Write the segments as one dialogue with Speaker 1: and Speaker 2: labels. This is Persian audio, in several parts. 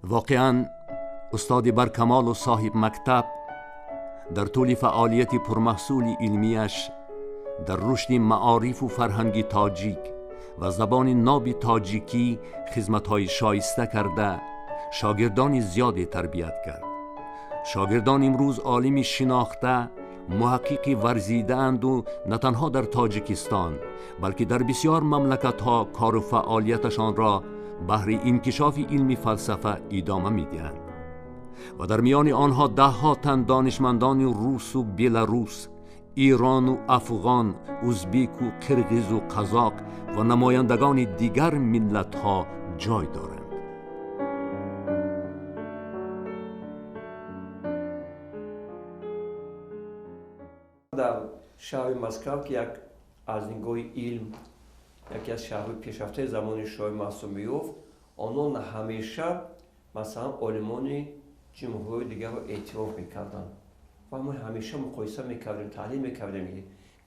Speaker 1: واقعاً استاد برکمال و صاحب مکتب در طول فعالیت پرمحصول علمیش در رشد معارف و فرهنگ تاجیک و زبان ناب تاجیکی خدمت‌های شایسته کرده شاگردان زیادی تربیت کرد. شاگردان امروز عالمی شناخته، محققی ورزیده اند و نه تنها در تاجیکستان بلکه در بسیار مملکت‌ها کار و فعالیتشان را بهر انکشاف علم فلسفه ادامه می‌دهند و در میان آنها ده‌ها تن دانشمندان روس و بلاروس، ایران و افغان، ازبک و قرغیز و قزاق و نمایندگان دیگر ملت‌ها جای دارند.
Speaker 2: در شهر مسکو که یک از نگاه علم یکی از شهرهای پیشرفته زمان شاه معصومیوف، آنان همیشه مثلا عالمان جمهوری دیگر رو اعتراف میکردن و ما همیشه مقایسه میکردیم، تحلیل میکردیم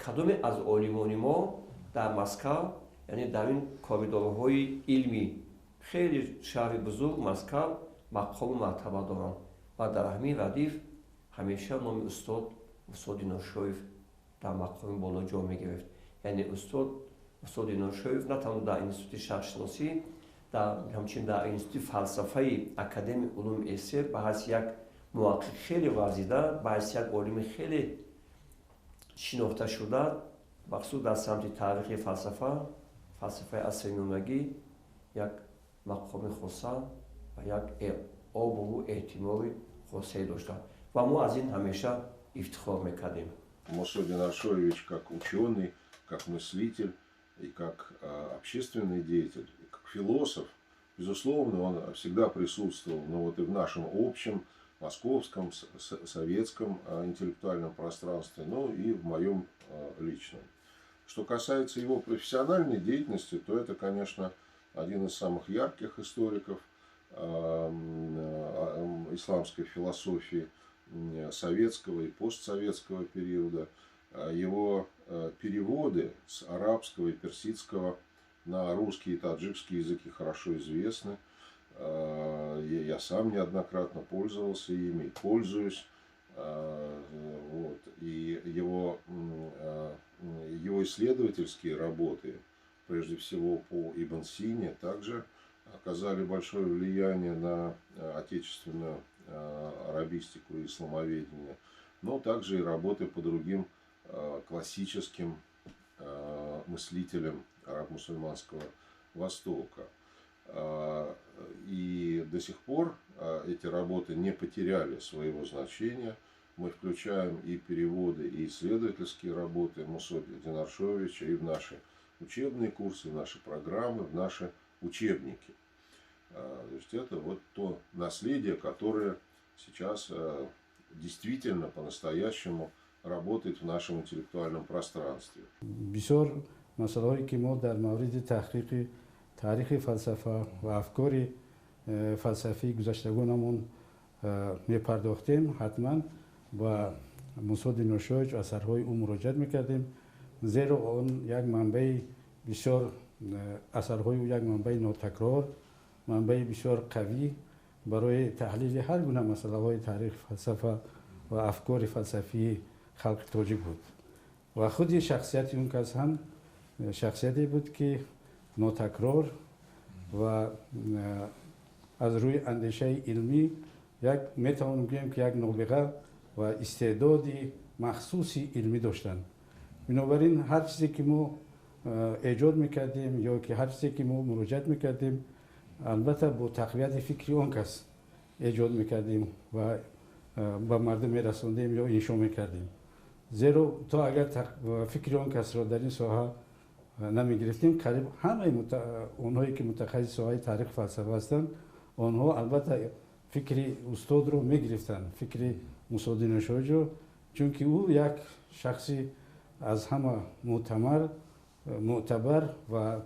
Speaker 2: کدام از عالمان ما در مسکو، یعنی در این کاریدورهای علمی خیلی شهر بزرگ مسکو مقام و مرتبه دارن و در همین ردیف همیشه نام استاد نورشویف در مقام بالا جا میگرفت. یعنی استاد نورشویف نه تنها در انستیتوت شرقشناسی، همچنین در انستیتوت فلسفه اکادمی علوم اسیر به حیث یک محقق خیلی ورزیده، به حیث یک عالم خیلی شناخته شده، مخصوص در سمت تاریخ فلسفه عصر نومگی یک مقام خاصه و یک آب و اعتبار خاصی داشته و ما از این همیشه افتخار میکردیم.
Speaker 3: Мусоди Наршович как ученый, как мыслитель и как общественный деятель, и как философ, безусловно, он всегда присутствовал, но вот и в нашем общем московском, советском интеллектуальном пространстве, ну и в моем личном. Что касается его профессиональной деятельности, то это, конечно, один из самых ярких историков исламской философии советского и постсоветского периода. Его переводы с арабского и персидского на русский и таджикский языки хорошо известны. Я сам неоднократно пользовался ими, пользуюсь. Вот. И его исследовательские работы, прежде всего по Ибн Сине, также оказали большое влияние на отечественную арабистику и исламоведение, но также и работы по другим классическим мыслителям арабо-мусульманского Востока. И до сих пор эти работы не потеряли своего значения. Мы включаем и переводы, и исследовательские работы Мусоди Наршовича и в наши учебные курсы, в наши программы, в наши учебники. То есть это вот то наследие, которое сейчас действительно по-настоящему работает в нашем интеллектуальном пространстве.
Speaker 4: بسیار مسائلی که ما در مورد تحقیق تاریخ فلسفه و افکار فلسفی گذشتگانمون میپرداختیم، حتما با مصعود نورشویچ و اثرهای او مراجعت میکردیم، زیرا آن یک منبع بسیار اثرهای او یک منبع ناتکرار، منبع بسیار قوی برای تحلیل هر گونه مسئله های تاریخ فلسفه و افکار فلسفی خلق تاجیک بود و خود شخصیت اون کس هم شخصیتی بود که ناتکرار و از روی اندیشه علمی یک میتوانیم بگیم که یک نابغه و استعدادی مخصوصی علمی داشتند. بنابراین هر چیزی که ما ایجاد میکردیم یا که هر چیزی که ما مراجعت میکردیم البته با تقویت فکری اون کس ایجاد میکردیم و به مردم میرساندیم یا انشا میکردیم، زیرا تا اگر فکری اون کس را در این ساحه نمیگرفتیم، قریب همه اونهایی که متخصص ساحه تاریخ فلسفه هستند آنها البته فکری استاد رو میگرفتند، فکری مصعود نورشویچ رو، چون که او یک شخصی از همه معتبر و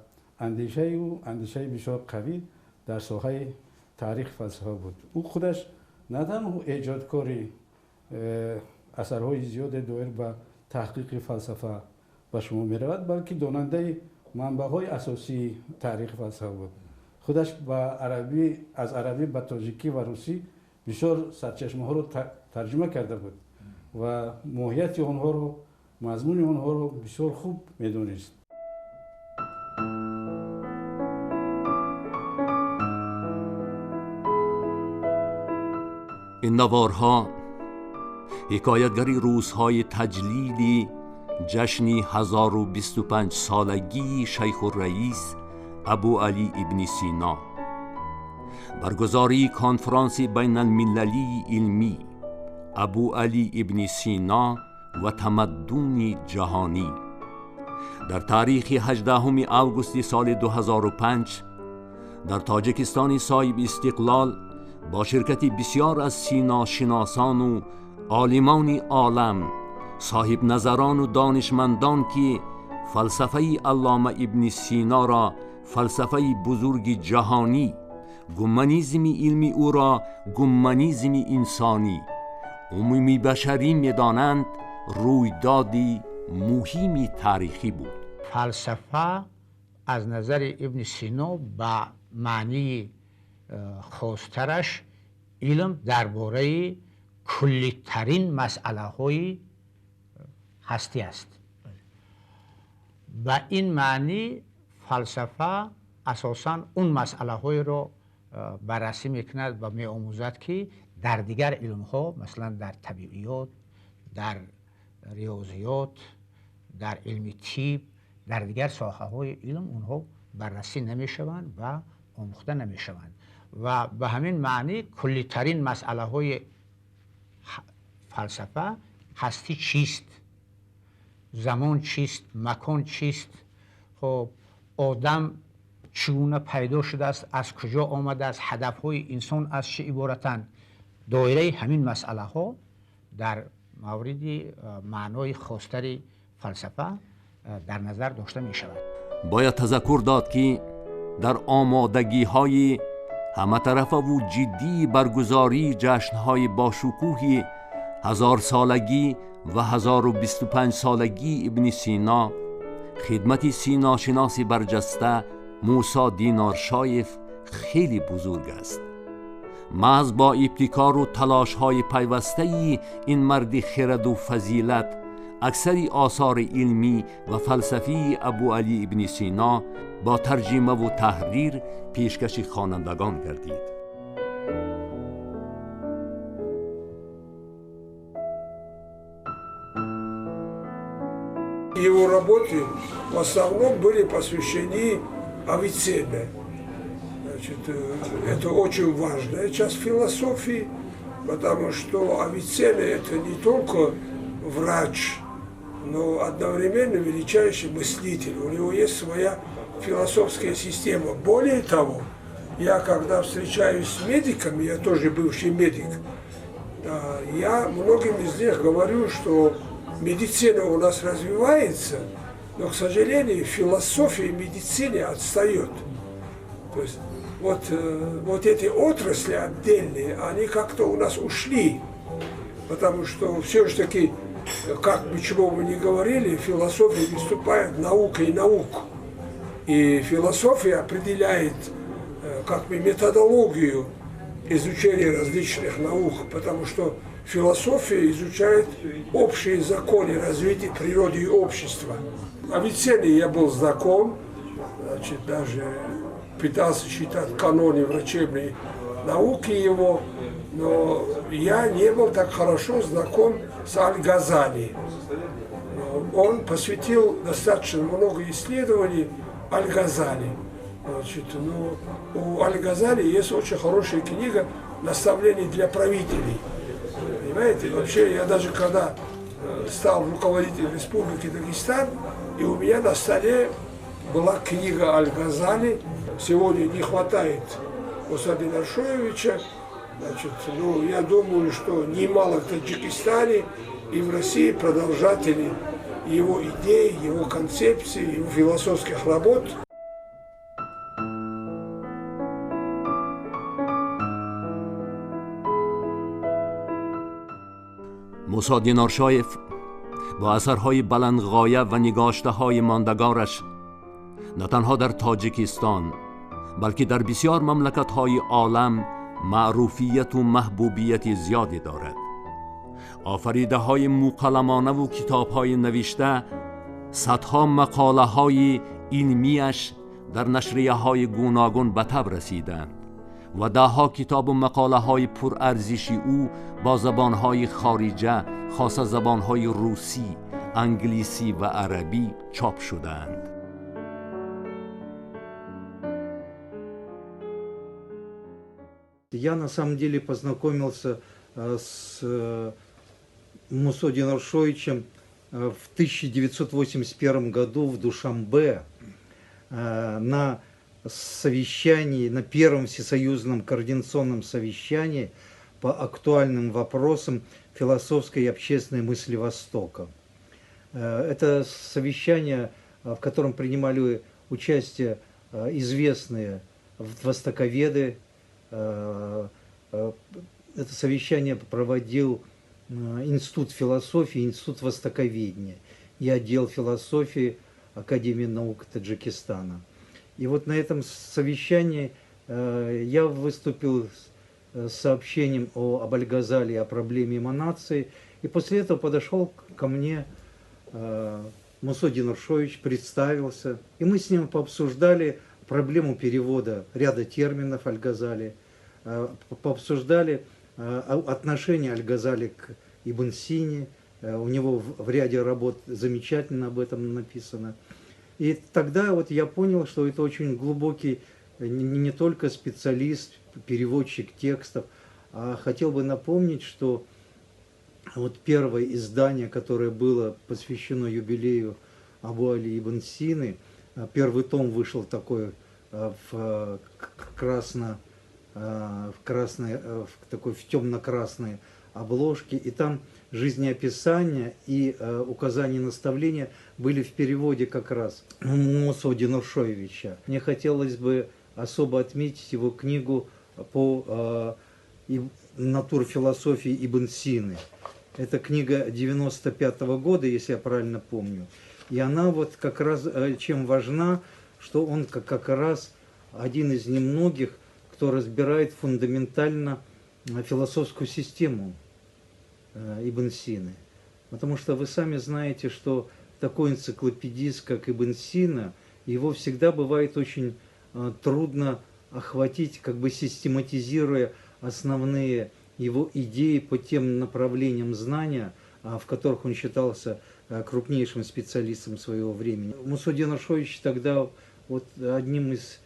Speaker 4: اندیشه او اندیشه بسیار قوی در ساحه تاریخ فلسفه بود. او خودش نه تنها ایجادکاری اثرهای زیاد دایر به تحقیق فلسفه به شما می رود، بلکه داننده منبع‌های اساسی تاریخ فلسفه بود. خودش از عربی به تاجیکی و روسی بسیار سرچشمه ها رو ترجمه کرده بود و ماهیت آنها رو، مضمون آنها رو بسیار خوب میدونست.
Speaker 1: این نوارها حکایتگری روزهای تجلیلی جشنی 1025 سالگی شیخ الرئیس ابو علی ابن سینا، برگزاری کنفرانس بین المللی علمی ابو علی ابن سینا و تمدن جهانی در تاریخ 18 آگوست سال 2005 در تاجیکستان صاحب استقلال با شرکت بسیار از سینا شناسان و عالمان عالم، صاحب نظران و دانشمندان که فلسفه علامه ابن سینا را فلسفه بزرگ جهانی، گومانیزم علمی او را گومانیزم انسانی، عمومی بشری می‌دانند، رویدادی مهمی تاریخی بود.
Speaker 5: فلسفه از نظر ابن سینا به معنی خاص‌ترش علم درباره کلی ترین مسئله های هستی است. و این معنی فلسفه اساساً اون مسئله های رو بررسی میکند و می‌آموزد که در دیگر علم ها، مثلا در طبیعیات، در ریاضیات، در علم طب، در دیگر ساحه های علم اونها بررسی نمیشوند و آموخته نمیشوند و به همین معنی کلی ترین مسئله های فلسفه هستی چیست، زمان چیست، مکان چیست، خب آدم چگونه پیدا شده است، از کجا آمده است، هدف های انسان از چه عبارتند، دایره همین مسئله ها در مورد معنای خاص‌تر فلسفه در نظر داشته می شود.
Speaker 1: باید تذکر داد که در آمادگی های همه طرفه و جدی برگزاری جشنهای باشکوه 1000 سالگی و 1025 سالگی ابن سینا، خدمت سینا شناس برجسته موسی دینارشایف خیلی بزرگ است. محض با ابتکار و تلاش های پیوسته این مرد خرد و فضیلت، اکثری آثار علمی و فلسفی ابو علی ابن سینا با ترجمه و تحریر پیشکش خوانندگان گردید.
Speaker 6: Его работы в основном были посвящены Авиценне. Значит, это очень важная часть философии, потому что Авиценна это не только врач, но одновременно величайший мыслитель. У него есть своя философская система. Более того, я когда встречаюсь с медиками, я тоже бывший медик, я многим из них говорю, что медицина у нас развивается, но, к сожалению, философия медицины отстает. То есть вот эти отрасли отдельные, они как-то у нас ушли, потому что все-таки, как бы чего бы ни говорили, философия выступает наукой наук. И философия определяет как бы методологию изучения различных наук, потому что философия изучает общие законы развития природы и общества. Авиценне я был знаком, значит, даже пытался читать каноны врачебной науки его, но я не был так хорошо знаком с Аль-Газали. Он посвятил достаточно много исследований Аль-Газали. Значит, у Аль-Газали есть очень хорошая книга «Наставления для правителей». Понимаете, вообще я даже когда стал руководителем Республики Дагестан, и у меня на столе была книга Аль-Газали. Сегодня не хватает Муса Динаршоевича. Значит, я думаю, что немало в Таджикистане и в России продолжатели его идей, его концепций, его философских работ.
Speaker 1: موسی دینارشایف با اثرهای بلندغایه و نگاشته‌های ماندگارش نه تنها در تاجیکستان بلکه در بسیار مملکت‌های عالم معروفیت و محبوبیت زیادی دارد. آفریده‌های موقلمانه و کتاب‌های نوشته، صدها مقاله‌های علمیش در نشریه‌های گوناگون به تب رسیدند و ده‌ها کتاب و مقاله‌های پرارزشی او با زبان‌های خارجه، خاصه زبان‌های روسی، انگلیسی و عربی چاپ شدند.
Speaker 7: Я на самом деле познакомился с Мусо Динаршовичем в 1981 году в Душанбе на совещании, на первом всесоюзном координационном совещании по актуальным вопросам философской и общественной мысли Востока. Это совещание, в котором принимали участие известные востоковеды. Это совещание проводил Институт философии, Институт востоковедения и отдел философии Академии наук Таджикистана. И вот на этом совещании я выступил с сообщением об Аль-Газали, о проблеме эманации. И после этого подошел ко мне Мусо Динаршович, представился. И мы с ним пообсуждали проблему перевода ряда терминов Аль-Газали, пообсуждали отношение Аль-Газали к Ибн Сине. У него в ряде работ замечательно об этом написано. И тогда вот я понял, что это очень глубокий не только специалист, переводчик текстов, а хотел бы напомнить, что вот первое издание, которое было посвящено юбилею Абу Али ибн Сины, первый том вышел такой в темно-красной обложке, и там жизнеописания и указания и наставления были в переводе как раз Мусо Динаршовича. Мне хотелось бы особо отметить его книгу по натурфилософии Ибн Сины. Это книга 95-го года, если я правильно помню. И она вот как раз чем важна, что он как раз один из немногих, кто разбирает фундаментально философскую систему Ибн Сины. Потому что вы сами знаете, что такой энциклопедист, как Ибн Сина, его всегда бывает очень трудно охватить, как бы систематизируя основные его идеи по тем направлениям знания, в которых он считался крупнейшим специалистом своего времени. Мусо Динаршович тогда вот одним из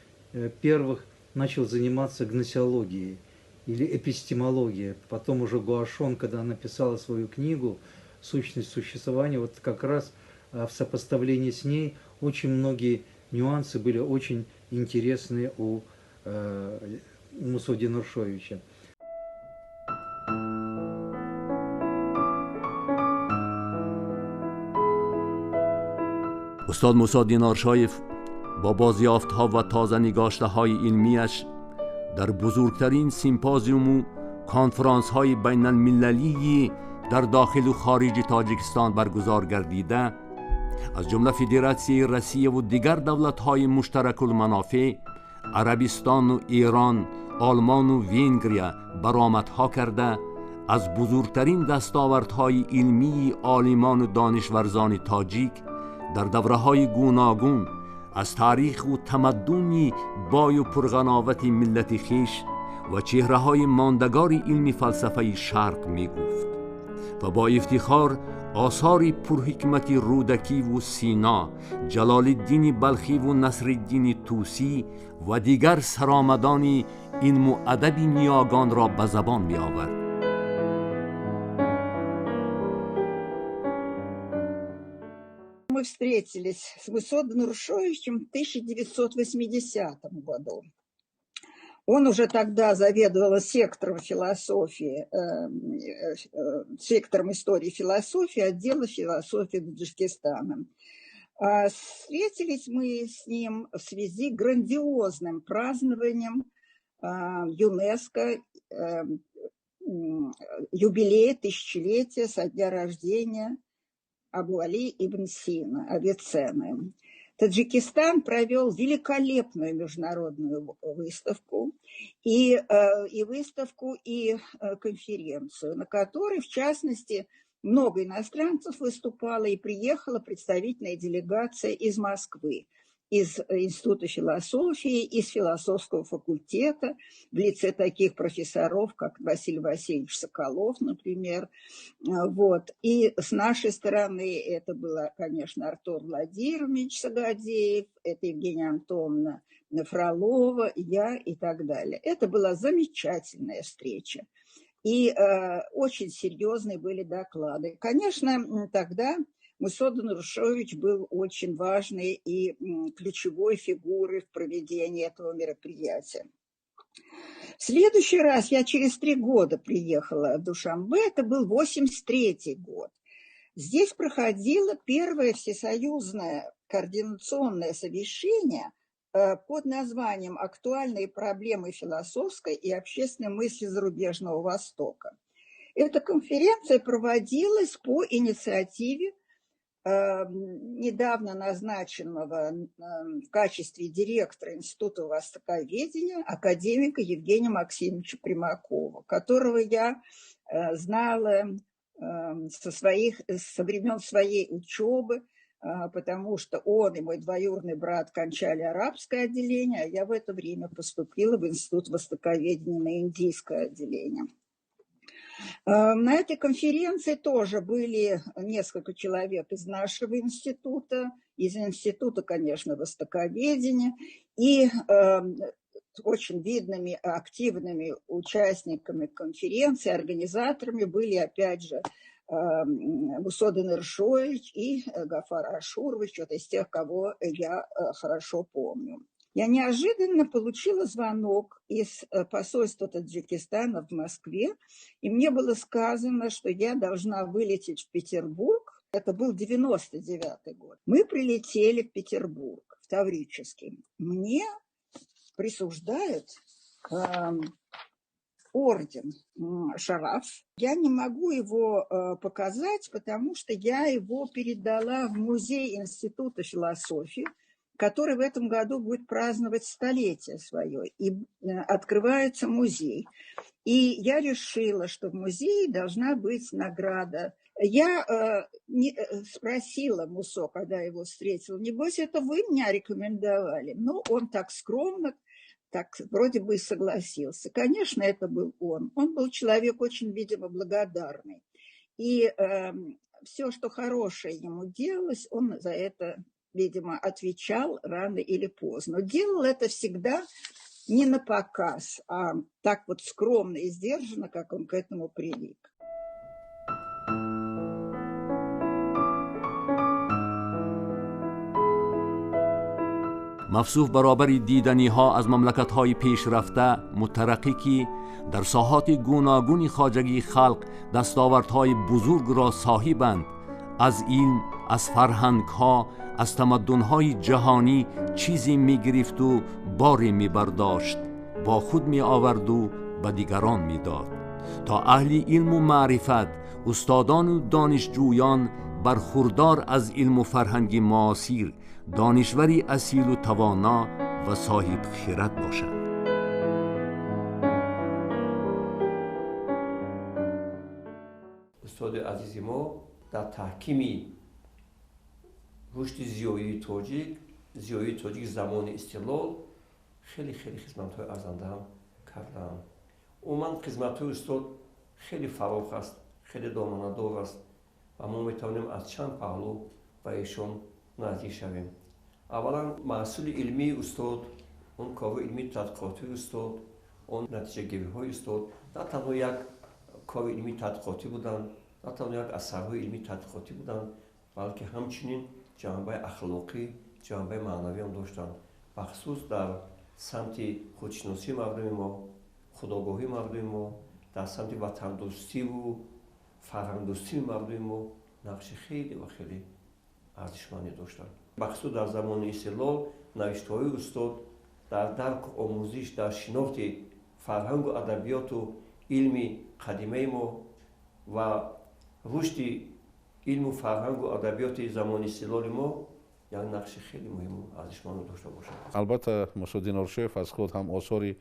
Speaker 7: первых начал заниматься гносеологией или эпистемологией. Потом уже Гуашон, когда написала свою книгу «Сущность существования», вот как раз в сопоставлении с ней очень многие нюансы были очень интересные у Мусо Динаршовича.
Speaker 1: استاد موسی دینارشایف با بازیافت‌ها و تازه نگاشته‌های علمیش در بزرگترین سیمپوزیوم و کنفرانس‌های بین المللی در داخل و خارج تاجیکستان برگزار گردیده، از جمله فدراسیون روسیه و دیگر دولت‌های مشترک المنافع، عربستان و ایران، آلمان و ونگریا برآمدها کرده، از بزرگترین دستاوردهای علمی عالمان و دانشورزان تاجیک در دوره‌های گوناگون از تاریخ و تمدنی بای و پرغناوت ملت خویش و چهره‌های ماندگار علمی فلسفه شرق می‌گفت و با افتخار آثار پرحکمت رودکی و سینا، جلال الدین بلخی و نصر الدین طوسی و دیگر سرآمدان علم و ادب نیاگان را به زبان می‌آورد.
Speaker 8: Мы встретились с Мусо Динаршовичем в 1980 году. Он уже тогда заведовал сектором философии, сектором истории философии, отдела философии Таджикистана. Встретились мы с ним в связи с грандиозным празднованием ЮНЕСКО юбилея тысячелетия со дня рождения Абу Али ибн Сина, Авиценны. Таджикистан провел великолепную международную выставку и конференцию, на которой, в частности, много иностранцев выступало, и приехала представительная делегация из Москвы, из Института философии, из философского факультета, в лице таких профессоров, как Василий Васильевич Соколов, например. Вот. И с нашей стороны это было, конечно, Артур Владимирович Сагадеев, это Евгения Антоновна Фролова, я и так далее. Это была замечательная встреча. И очень серьезные были доклады. Конечно, тогда Мусода Нуршович был очень важной и ключевой фигурой в проведении этого мероприятия. В следующий раз я через 3 года приехала в Душанбе, это был 1983 год. Здесь проходило первое всесоюзное координационное совещание под названием «Актуальные проблемы философской и общественной мысли зарубежного Востока». Эта конференция проводилась по инициативе недавно назначенного в качестве директора Института востоковедения академика Евгения Максимовича Примакова, которого я знала со времен своей учебы, потому что он и мой двоюродный брат кончали арабское отделение, а я в это время поступила в Институт востоковедения на индийское отделение. На этой конференции тоже были несколько человек из нашего института, из института, конечно, востоковедения, и очень видными, активными участниками конференции, организаторами были, опять же, Мусода Нуршович и Гафар Ашурович, вот из тех, кого я хорошо помню. Я неожиданно получила звонок из посольства Таджикистана в Москве, и мне было сказано, что я должна вылететь в Петербург. Это был 1999 год. Мы прилетели в Петербург, в Таврический. Мне присуждают орден Шараф. Я не могу его показать, потому что я его передала в музей Института философии, который в этом году будет праздновать столетие свое, и открывается музей. И я решила, что в музее должна быть награда. Я спросила Мусо, когда его встретила, небось, это вы меня рекомендовали? Ну, он так скромно, так вроде бы и согласился. Конечно, это был он. Он был человек очень, видимо, благодарный. И все, что хорошее ему делалось, он за это, видимо, отвечал рано или поздно. Делал это всегда не на показ, а так вот скромно и сдержанно, как он к этому привык.
Speaker 1: مفصوف برابر دیدنی ها از مملکت های پیشرفته مترقی که در ساحات گوناگونی خواجگی خلق دستاوردهای بزرگ را صاحبند، از علم، از فرهنگ ها، از تمدن های جهانی چیزی می گرفت و باری می برداشت، با خود می آورد و به دیگران می داد، تا اهل علم و معرفت، استادان و دانشجویان برخوردار از علم و فرهنگ معاصر، دانشوری اصیل و توانا و صاحب خرد باشد.
Speaker 2: استاد عزیز ما در تحکیم رشد زیایی تاجیک زمان استقلال خیلی خدمت‌های ارزنده هم کردن. عموما خدمت‌های استاد خیلی فراخ است، خیلی دامنه‌دار است و ما می‌توانیم از چند پهلو به ایشان نزدیک شویم. اولا محصول علمی استاد، اون کار علمی تحقیقاتی استاد، اون نتیجه گیری‌های استاد نه تنها یک کار علمی تحقیقاتی بودن، نه تنها یک اثرهای علمی تحقیقاتی بودن، بلکه همچنین جنبه اخلاقی، جنبه معنوی هم داشتند. بخصوص در سمت خودشناسی مردم ما، خودآگاهی مردم ما، در سمت وطن دوستی و فرهنگ دوستی مردم ما نقش خیلی و خیلی ارزشمندی داشتند. بخصوص در زمان استقلال نوشته‌های استاد در درک آموزش، در شناخت فرهنگ و ادبیات و علم قدیمی ما و رشد علم و فرهنگ و ادبیات زمان استقلال ما یک نقش خیلی مهم ارزشمند داشته باشد.
Speaker 9: البته موسی دینارشویف از خود هم آثاری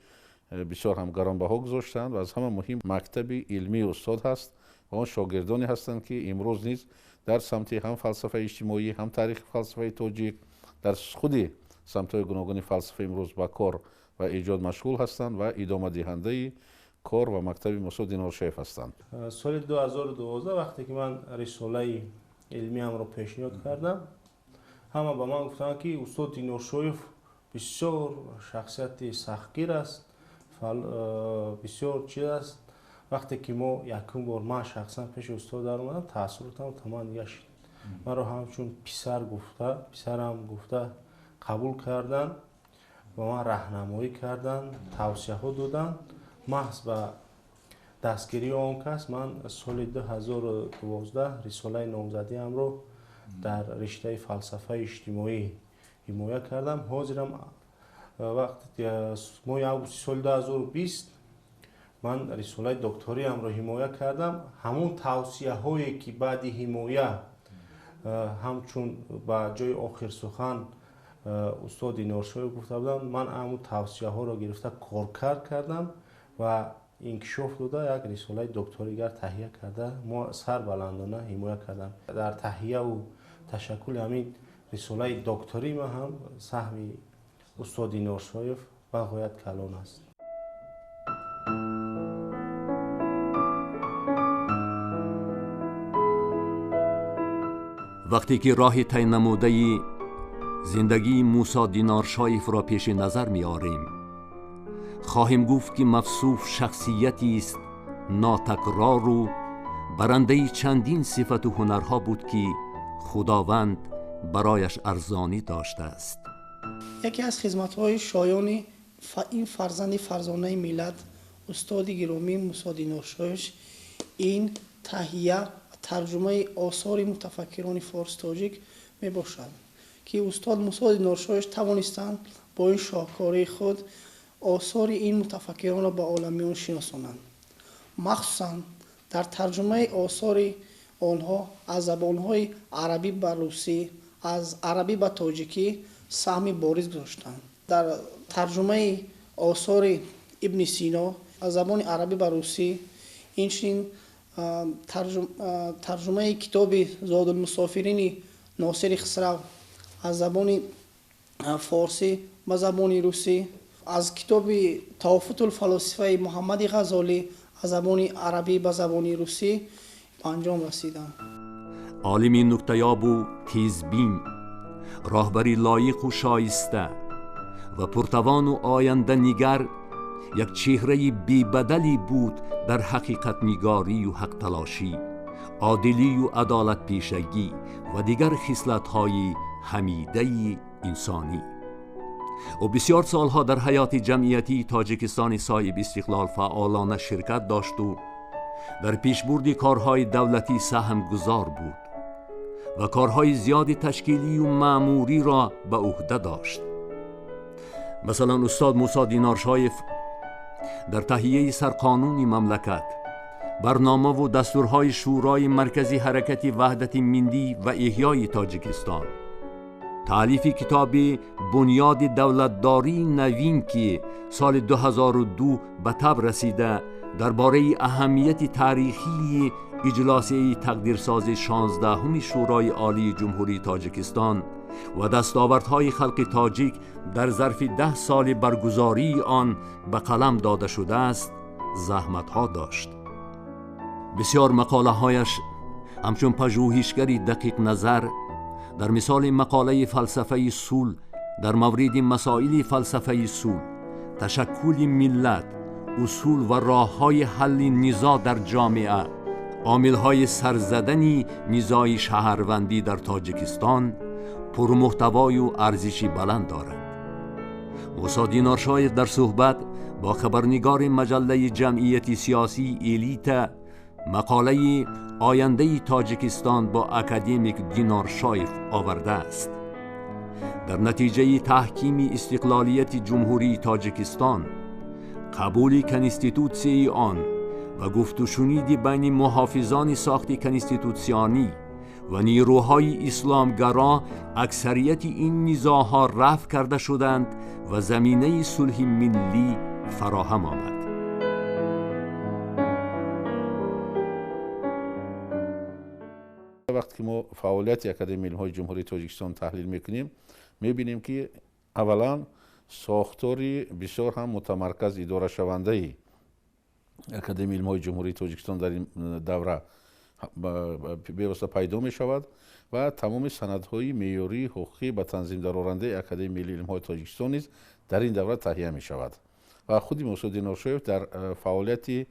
Speaker 9: بسیار هم گرانبها گذاشتند و از همه مهم مکتب علمی استاد هست و آن شاگردانی هستند که امروز نیز در سمت هم فلسفه اجتماعی هم تاریخ فلسفه تاجیک در خود سمت‌های گوناگون فلسفه امروز با کار و ایجاد مشغول هستند و ادامه دهنده کار و مکتب موسی دینارشویف هستند.
Speaker 10: سال 2012 وقتی که من رساله علمی هم رو پیشنهاد کردم، همه به من گفتن که استاد دینارشویف بسیار شخصیت سختگیر است، بسیار چیز است. وقتی که ما یکم بار من شخصا پیش استاد در اومدم تاثیراتم تمام گشت. من رو همچون پسرم گفته قبول کردن و من راهنمایی کردن، توصیه ها دادن. محض به دستگیری آن کس من سال 2012 رساله نامزدی ام رو در رشته فلسفه اجتماعی حمایه کردم. حاضرم وقتی ماه اوگوست سال 2020 من رساله دکتری ام رو حمایه کردم. همون توصیه هایی که بعد حمایه همچون با جای آخر سخن استاد دینارشویف گفته بودن، من همون توصیه ها رو گرفته کار کردم و انکشاف داده یک رساله دکتریگر تهیه کرده. ما سر بلندانه حمایه کردم. در تهیه و تشکل همین رساله دکتری ما هم سهم استاد دینارشویف بغایت کلان است.
Speaker 1: وقتی که راه طی نموده زندگی موسی دینارشویف را پیش نظر می آریم، خواهیم گفت که مفصوف شخصیتی است ناتکرار و برنده چندین صفت و هنرها بود که خداوند برایش ارزانی داشته است.
Speaker 11: یکی از خدمت‌های شایان این فرزانه ملت استاد گرامی موسی دینارشویف این تهیه ترجمه آثار متفکران فارس تاجیک می باشد که استاد موسی دینارشویف توانستند با این شاهکاری خود آثار این متفکران را به عالمیان شناسانند. مخصوصاً در ترجمه آثار آنها از زبانهای عربی به روسی، از عربی به تاجیکی سهم بارز گذاشتند. در ترجمه آثار ابن سینا از زبان عربی به روسی، اینچنین ترجمه کتاب زاد المسافرین ناصر خسرو از زبان فارسی به زبان روسی، از کتاب توافت الفلاسفه محمد غزالی از زبان عربی به زبان روسی انجام رسیدند.
Speaker 1: عالمی نکته‌یاب و تیزبین، راهبری لایق و شایسته و پرتوان و آینده نگر، یک چهره بی‌بدلی بود در حقیقت نگاری و حق تلاشی، عادلی و عدالت پیشگی و دیگر خصلت‌های حمیده انسانی. و بسیار سالها در حیات جمعیتی تاجیکستان صاحب استقلال فعالانه شرکت داشت و در پیشبرد کارهای دولتی سهم گذار بود و کارهای زیاد تشکیلی و مأموری را به عهده داشت. مثلا استاد موسی دینارشویف در تهیه سرقانون مملکت، برنامه و دستورهای شورای مرکزی حرکت وحدت ملی و احیای تاجیکستان، تألیف کتاب بنیاد دولتداری نوین که سال 2002 به تب رسیده درباره اهمیت تاریخی اجلاس تقدیرساز 16 شورای عالی جمهوری تاجیکستان و دستاوردهای خلق تاجیک در ظرف 10 سال برگزاری آن به قلم داده شده است، زحمت‌ها داشت. بسیار مقاله‌هایش همچون پژوهشگری دقیق نظر در مثال مقاله فلسفه صلح در مورد مسائل فلسفه صلح، تشکل ملت، اصول و راه‌های حل نزاع در جامعه، عامل‌های سرزدن نزاع شهروندی در تاجیکستان پرمحتوای و ارزشی بلند دارد. موسی دینارشویف در صحبت با خبرنگار مجله جمعیت سیاسی الیت مقاله آینده تاجیکستان با اکادمیک دینارشویف آورده است. در نتیجه تحکیم استقلالیت جمهوری تاجیکستان، قبول کنستیتوسیون آن و گفت و شنید بین محافظان ساخت کنستیتوسیونی و نیروهای اسلامگرا اکثریت این نزاع‌ها رفع کرده شدند و زمینه صلح ملی فراهم آمد.
Speaker 9: وقتی که ما فعالیت اکادمی علم‌های جمهوری تاجیکستان تحلیل میکنیم میبینیم که اولا ساختاری بسیار هم متمرکز اداره شونده ای اکادمی علم‌های جمهوری تاجیکستان در این دوره بواسطه پیدا می شود و تمام سندهای معیاری حقوقی به تنظیم درآورنده اکادمی ملی علم‌های تاجیکستان نیز در این دوره تهیه می شود و خود موسود نورشویف در فعالیت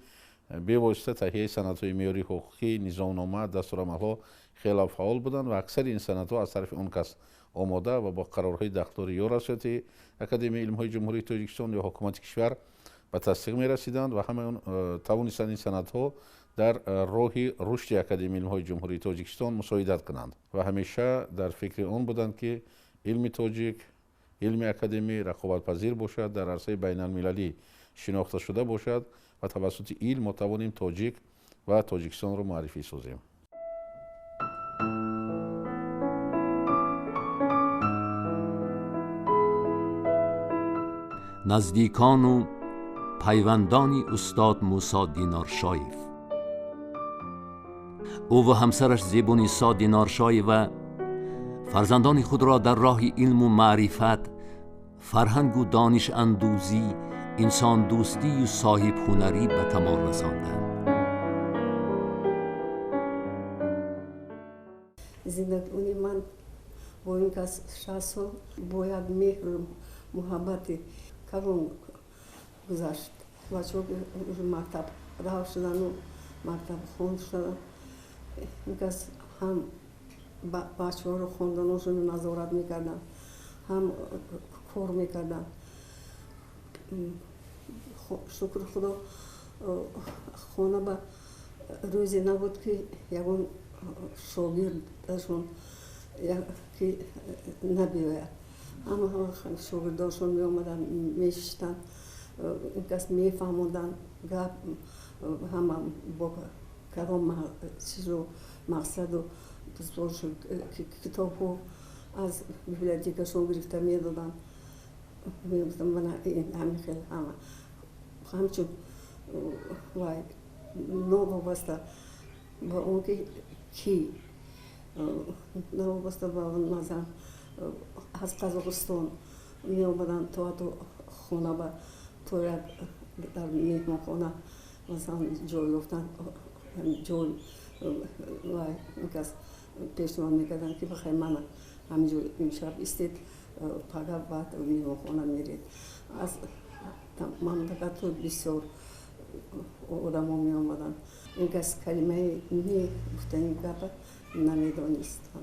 Speaker 9: بواسطه تهیه سندهای معیاری حقوقی، نظامنامه، دستورالعمل‌ها خیلی فعال بودند و اکثر این سندها از طرف اون کس آماده و با قرارهای دختاری یا رسالت اکادمی علم‌های جمهوری تاجیکستان یا حکومت کشور به تصدیق می رسیدند و همه توانستند این سندها در راه رشد اکادمی علم‌های جمهوری تاجیکستان مساعدت کنند و همیشه در فکر آن بودند که علم تاجیک، علم اکادمی رقابت پذیر باشد، در عرصه بین المللی شناخته شده باشد و توسط علم ما توانیم تاجیک و تاجیکستان را معرفی سازیم.
Speaker 1: نزدیکان و پیوندان استاد موسی دینارشایف. او و همسرش زیبونیسا دینارشایف و فرزندان خود را در راه علم و معرفت، فرهنگ و دانش اندوزی، انسان دوستی و صاحب هنری به کمال رساندند.
Speaker 12: زندگی من با این که 60 سال باید مهر محبت کلون گذشت. بچه‌ها که مکتب راه شدن و مکتب خوند شدن، این که هم بچه‌ها رو خوندنشون نظارت میکردن، هم کار میکردن. شکر خدا خانه به روزی نبود که یکون شاگردشون که نبیاید. همه شاگرداشون می آمدن میشتن، این کس میفهموندن گپ، همه با کدام چیز و مقصد و کتاب ها از بیبلیوتکشون گرفته میدادن. میگفتم من همین خیلی همچون نوابسته با اون که کی نوابسته با اون مثلا از قزاقستان می آمدن تو خونه با تو یک در مهمان خونه مثلا جای گفتن جای وای این کس پیشنهاد میکردن که بخیر من همینجور امشب استید پگاه بعد مهمان خونه میرید. از مملکت بسیار آدم ها می آمدن. این کس کلمه نه گفتن این گپ نمیدانستن.